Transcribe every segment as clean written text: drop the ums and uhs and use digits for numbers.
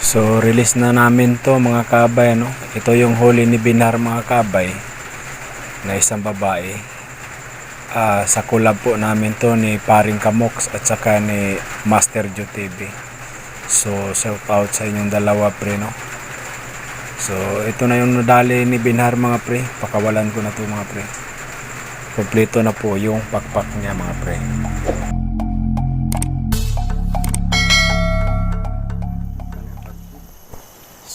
So release na namin to mga kabay, ano. Ito yung huli ni Binar mga kabay, na isang babae. Sa collab po namin to ni Paring Kamox at saka ni Master Joe TV. So shout out sa inyong dalawa pre, no. So ito na yung nadali ni Binar mga pre. Pakawalan ko na to mga pre. Kompleto na po yung pakpak niya mga pre.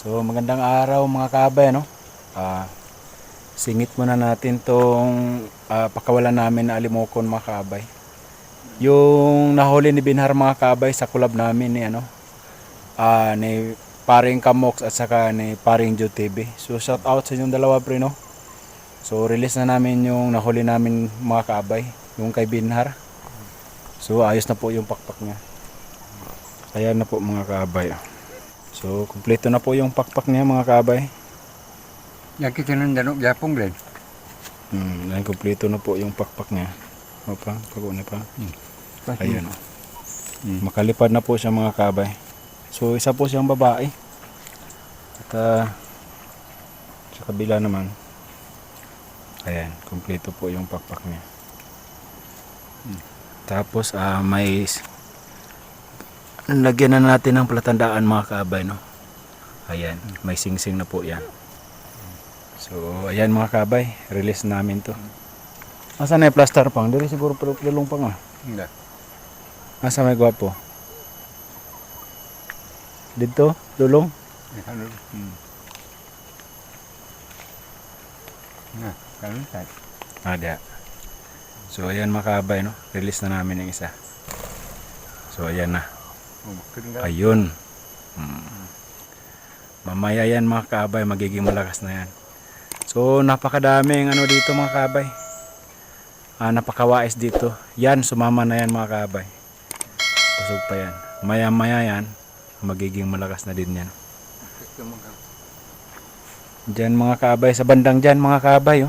So magandang araw mga kabay, no. Singit muna natin tong pakawalan namin na alimokon mga kabay. Yung nahuli ni Binhar mga kabay sa collab namin ni ni Paring Kamox at saka ni Paring Joe TV. So shout out sa inyong dalawa pre, no. So release na namin yung nahuli namin mga kabay, yung kay Binhar. So ayos na po yung pakpak niya. Ayan na po mga kabay. So kumpleto na po yung pakpak niya mga kabay. Yang kita nandano Japong din. Ayan, kumpleto na po yung pakpak niya. Opa, pag-una pa. Ayan. Makalipad na po siya mga kabay. So isa po siyang babae. At sa kabila naman. Ayan, kumpleto po yung pakpak niya. Tapos may lagyan na natin ng palatandaan mga kabay, no. Ayan, may singsing na po yan. So ayan mga kabay, release namin to. Asa na yung plaster pang? Dili siguro lulong pang Enggak. Asa may gwapo? Dito, lulong? Nah, kan tak. Ada. So ayan mga kabay, no. Release na namin yung isa. So ayan na. Ayun. Mamaya yan mga kabay, magiging malakas na yan. So napakadaming dito mga kabay. Napakawais dito. Yan, sumama na yan mga kabay. Pusog pa yan. Maya maya yan, magiging malakas na din yan. Diyan mga kabay, sa bandang dyan mga kabay,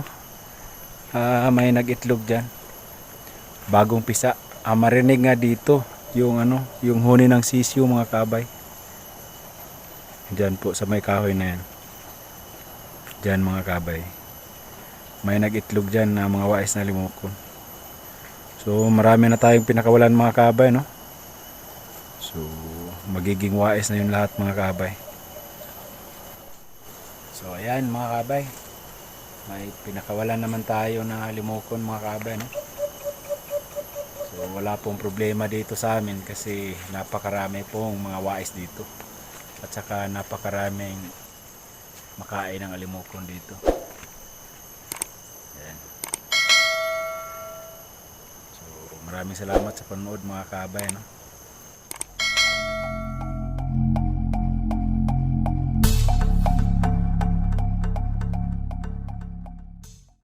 may nag-itlog dyan. Bagong pisa. Marinig nga dito yung yung huni ng sisyo mga kabay. Diyan po sa may kahoy na yan. Diyan mga kabay. May nag-itlog dyan na mga wais na limokon. So marami na tayong pinakawalan mga kabay, no. So magiging wais na yun lahat mga kabay. So ayan mga kabay. May pinakawalan naman tayo na limokon mga kabay, no. So wala pong problema dito sa amin kasi napakarami pong mga wais dito. At saka napakaraming makain ng alimokon dito. Ayan. So maraming salamat sa panonood mga kabay, no.